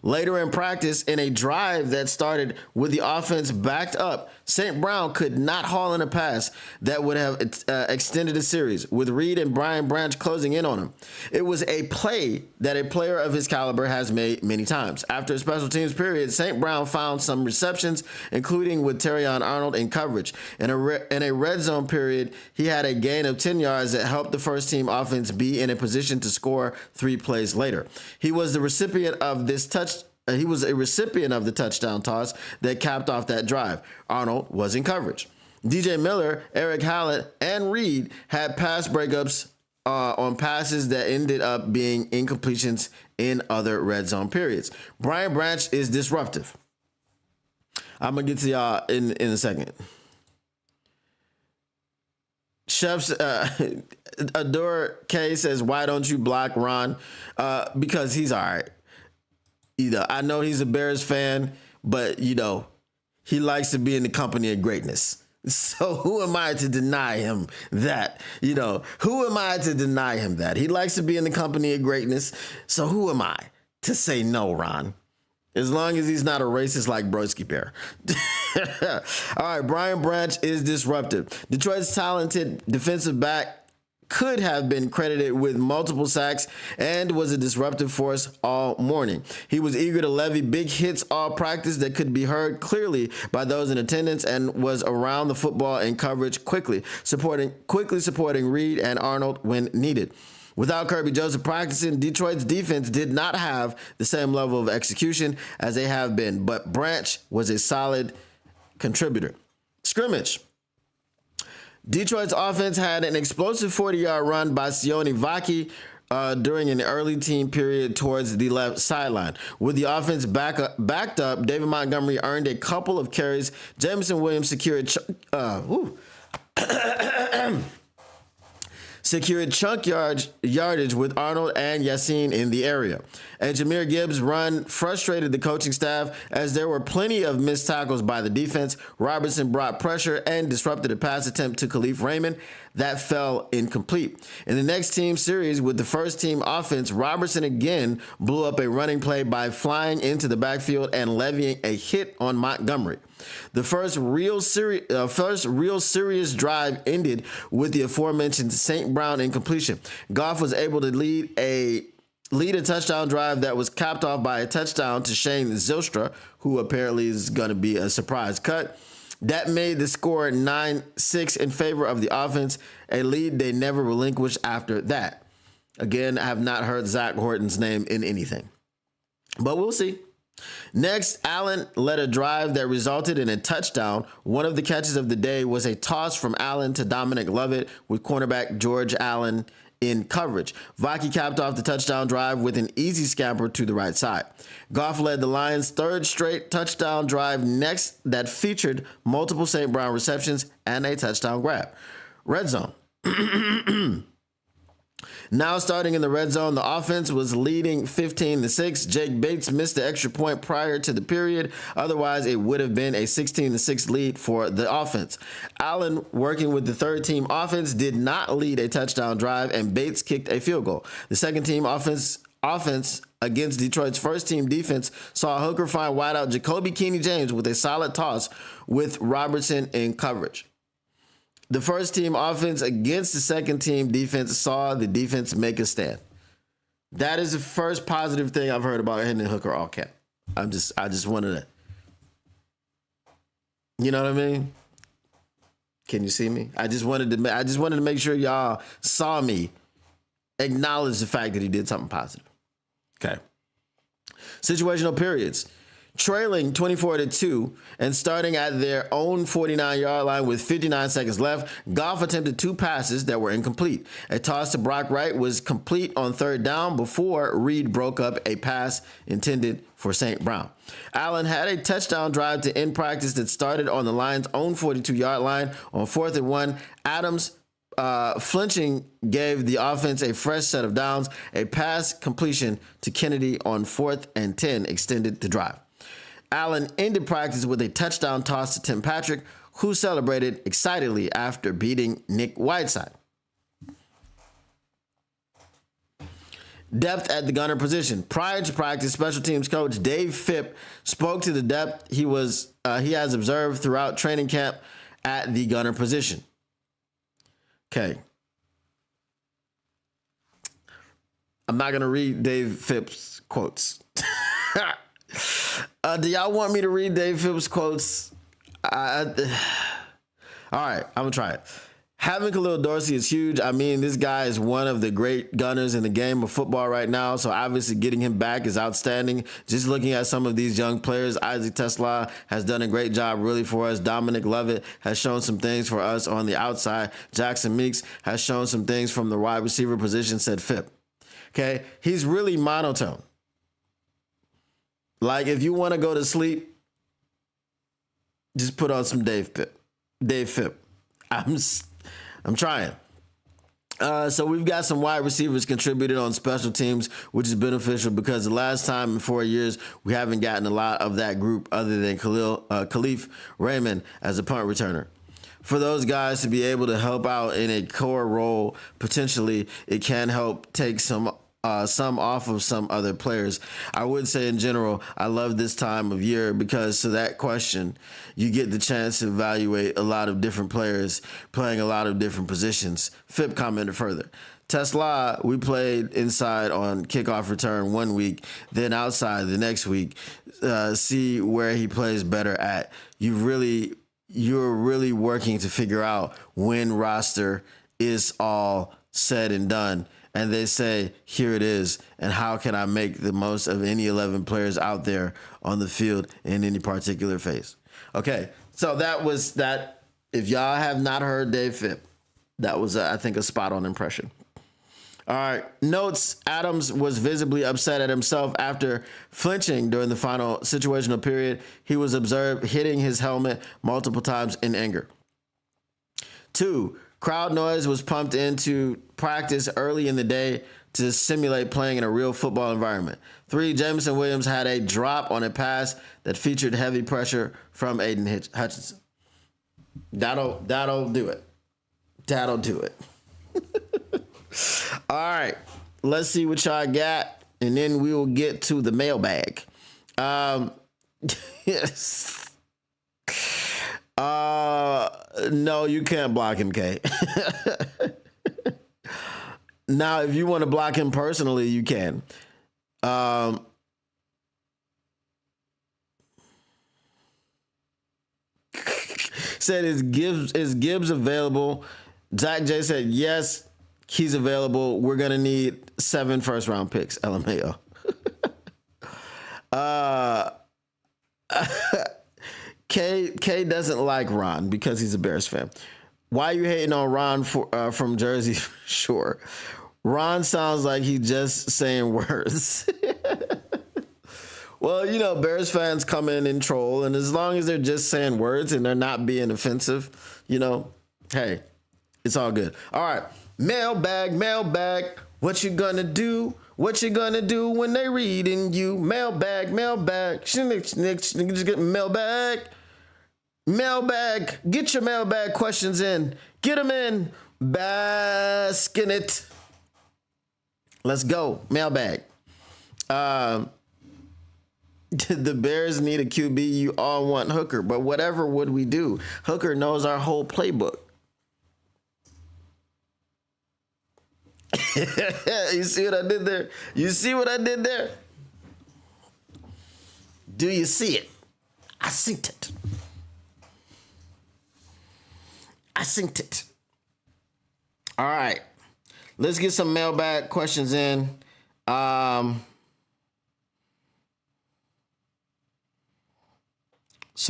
Later in practice, in a drive that started with the offense backed up, St. Brown could not haul in a pass that would have extended a series, with Reed and Brian Branch closing in on him. It was a play that a player of his caliber has made many times. After a special teams period, St. Brown found some receptions, including with Terion Arnold in coverage. In a red zone period, he had a gain of 10 yards that helped the first team offense be in a position to score 3 plays later. He was a recipient of the touchdown toss that capped off that drive. Arnold was in coverage. DJ Miller, Eric Hallett, and Reed had pass breakups on passes that ended up being incompletions in other red zone periods. Brian Branch is disruptive. I'm going to get to y'all in a second. Chef's Adore K says, why don't you block Ron? Because he's all right. I know he's a Bears fan, but, he likes to be in the company of greatness. So who am I to deny him that? Who am I to deny him that? He likes to be in the company of greatness. So who am I to say no, Ron? As long as he's not a racist like Broski Bear. All right, Brian Branch is disruptive. Detroit's talented defensive back could have been credited with multiple sacks and was a disruptive force all morning. He was eager to levy big hits all practice that could be heard clearly by those in attendance, and was around the football in coverage quickly supporting Reed and Arnold when needed. Without Kirby Joseph practicing, Detroit's defense did not have the same level of execution as they have been, but Branch was a solid contributor. Scrimmage. Detroit's offense had an explosive 40-yard run by Sione Vaki during an early team period towards the left sideline. With the offense backed up, David Montgomery earned a couple of carries. Jameson Williams secured chunk yardage with Arnold and Yassine in the area. And Jahmyr Gibbs' run frustrated the coaching staff, as there were plenty of missed tackles by the defense. Robertson brought pressure and disrupted a pass attempt to Khalif Raymond that fell incomplete. In the next team series with the first team offense, Robertson again blew up a running play by flying into the backfield and levying a hit on Montgomery. The first real serious drive ended with the aforementioned St. Brown incompletion. Goff was able to lead a touchdown drive that was capped off by a touchdown to Shane Zylstra, who apparently is going to be a surprise cut. That made the score 9-6 in favor of the offense, a lead they never relinquished after that. Again, I have not heard Zach Horton's name in anything. But we'll see. Next, Allen led a drive that resulted in a touchdown. One of the catches of the day was a toss from Allen to Dominic Lovett with cornerback George Allen in coverage. Vaki capped off the touchdown drive with an easy scamper to the right side. Goff led the Lions' third straight touchdown drive next that featured multiple St. Brown receptions and a touchdown grab. Red zone. Now starting in the red zone, the offense was leading 15-6. Jake Bates missed the extra point prior to the period. Otherwise, it would have been a 16-6 lead for the offense. Allen, working with the third team offense, did not lead a touchdown drive, and Bates kicked a field goal. The second team offense against Detroit's first team defense saw Hooker find wideout Jacoby Keeney-James with a solid toss with Robertson in coverage. The first team offense against the second team defense saw the defense make a stand. That is the first positive thing I've heard about Hen Hooker all camp. I just wanted to, you know what I mean? Can you see me? I just wanted to make sure y'all saw me acknowledge the fact that he did something positive. Okay. Situational periods. Trailing 24-2 and starting at their own 49-yard line with 59 seconds left, Goff attempted two passes that were incomplete. A toss to Brock Wright was complete on third down before Reed broke up a pass intended for St. Brown. Allen had a touchdown drive to end practice that started on the Lions' own 42-yard line on 4th and 1. Adams flinching gave the offense a fresh set of downs. A pass completion to Kennedy on 4th and 10 extended the drive. Allen ended practice with a touchdown toss to Tim Patrick, who celebrated excitedly after beating Nick Whiteside. Depth at the gunner position. Prior to practice, special teams coach Dave Fipp spoke to the depth he has observed throughout training camp at the gunner position. Okay. I'm not going to read Dave Phipp's quotes. Do y'all want me to read Dave Phipp's quotes? All right, I'm going to try it. Having Khil Dorsy is huge. I mean, this guy is one of the great gunners in the game of football right now, so obviously getting him back is outstanding. Just looking at some of these young players, Isaac Tesla has done a great job really for us. Dominic Lovett has shown some things for us on the outside. Jackson Meeks has shown some things from the wide receiver position, said Fipp. Okay, he's really monotone. Like, if you want to go to sleep, just put on some Dave Fipp. I'm trying. So we've got some wide receivers contributed on special teams, which is beneficial because the last time in 4 years, we haven't gotten a lot of that group other than Khalif Raymond as a punt returner. For those guys to be able to help out in a core role, potentially, it can help take some off of some other players. I would say in general, I love this time of year because to that question, you get the chance to evaluate a lot of different players playing a lot of different positions. Fipp commented further. Tesla, we played inside on kickoff return 1 week, then outside the next week. See where he plays better at. You're really working to figure out when roster is all said and done. And they say, here it is, and how can I make the most of any 11 players out there on the field in any particular phase? Okay, so that was that. If y'all have not heard Dave Fipp, that was, I think, a spot-on impression. All right, notes. Adams was visibly upset at himself after flinching during the final situational period. He was observed hitting his helmet multiple times in anger. 2, crowd noise was pumped into practice early in the day to simulate playing in a real football environment. 3, Jameson Williams had a drop on a pass that featured heavy pressure from Aiden Hutchinson. That'll do it. That'll do it. All right, let's see what y'all got, and then we will get to the mailbag. Yes. No, you can't block him, Kay. Now, if you want to block him personally, you can. Said, is Gibbs available? Zach J said, yes, he's available. We're going to need 7 first-round picks, LMAO. Uh, K doesn't like Ron because he's a Bears fan. Why are you hating on Ron from Jersey Shore? Ron sounds like he's just saying words. Well, you know, Bears fans come in and troll, and as long as they're just saying words and they're not being offensive, you know, hey, it's all good. All right, mailbag, mailbag. What you gonna do? What you gonna do when they reading you? Mailbag, mailbag. Just get mailbag. Mailbag. Get your mailbag questions in. Get them in. Bask in it. Let's go. Mailbag. The Bears need a QB. You all want Hooker, but whatever would we do? Hooker knows our whole playbook. You see what I did there? You see what I did there? Do you see it? I synced it. I synced it. All right. Let's get some mailbag questions in. So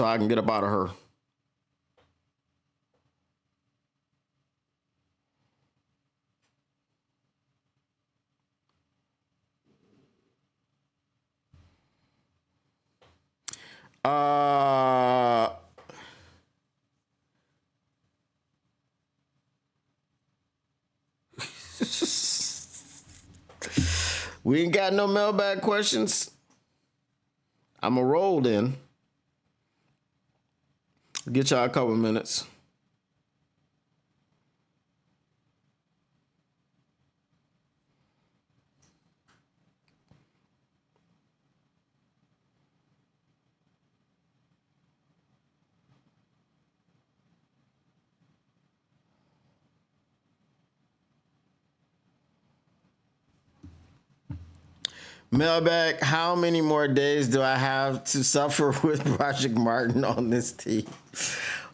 I can get up out of her. We ain't got no mailbag questions. I'm a roll then. Get y'all a couple minutes. Mailbag, how many more days do I have to suffer with Project Martin on this team?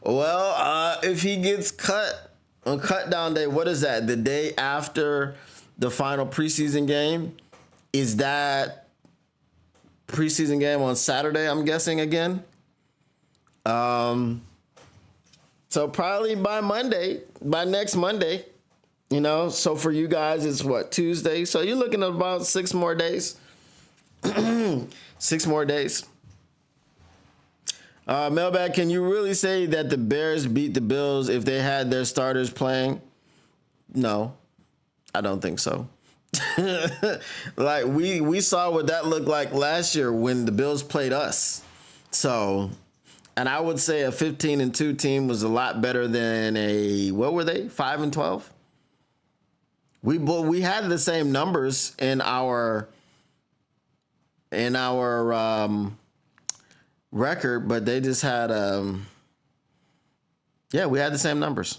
Well, if he gets cut on cut down day, what is that? The day after the final preseason game? Is that preseason game on Saturday, I'm guessing again? So probably by Monday, by next Monday, you know, so for you guys, it's what, Tuesday? So you're looking at about 6 more days. 6 more days. Mailbag, can you really say that the Bears beat the Bills if they had their starters playing? No, I don't think so. Like we saw what that looked like last year when the Bills played us. So, and I would say a 15-2 team was a lot better than a, what were they? 5-12? We had the same numbers in our record, but they just had we had the same numbers,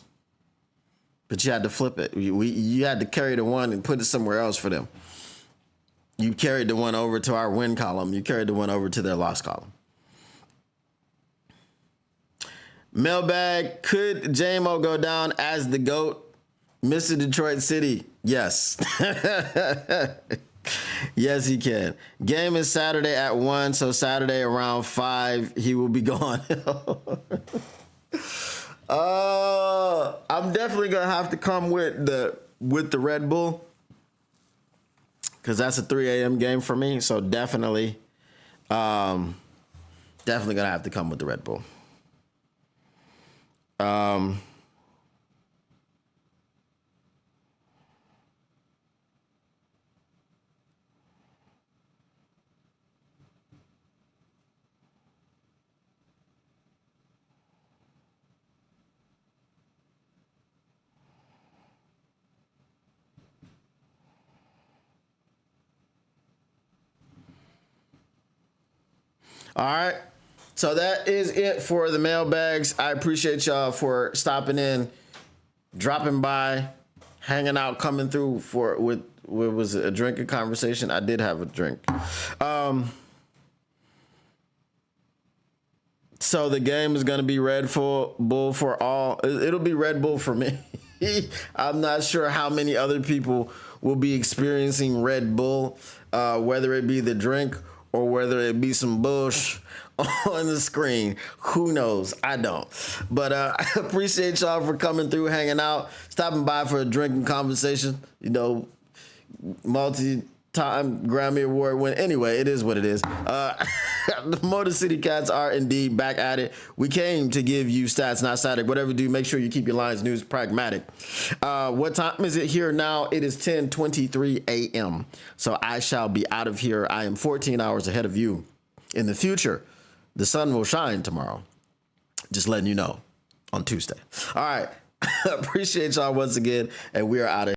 but you had to flip it. You had to carry the one and put it somewhere else for them. You carried the one over to our win column. You carried the one over to their loss column. Mailbag, could J-Mo go down as the GOAT? Mr. Detroit City, yes. Yes, he can. Game is Saturday at 1, so Saturday around 5, he will be gone. I'm definitely gonna have to come with the Red Bull, because that's a 3 a.m. game for me. So definitely gonna have to come with the Red Bull. All right. So that is it for the mailbags. I appreciate y'all for stopping in, dropping by, hanging out, coming through with was it, a drinking conversation? I did have a drink. So the game is going to be Red Bull for all. It'll be Red Bull for me. I'm not sure how many other people will be experiencing Red Bull, whether it be the drink or whether it be some bush on the screen. Who knows? I don't. But I appreciate y'all for coming through, hanging out, stopping by for a drinking conversation. You know, multi-time Grammy Award win. Anyway, it is what it is. The Motor City Cats are indeed back at it. We came to give you stats, not static. Whatever you do, make sure you keep your Lions news pragmatic. What time is it here now? It is 10:23 a.m. So I shall be out of here. I am 14 hours ahead of you. In the future, the sun will shine tomorrow. Just letting you know on Tuesday. All right. Appreciate y'all once again, and we are out of here.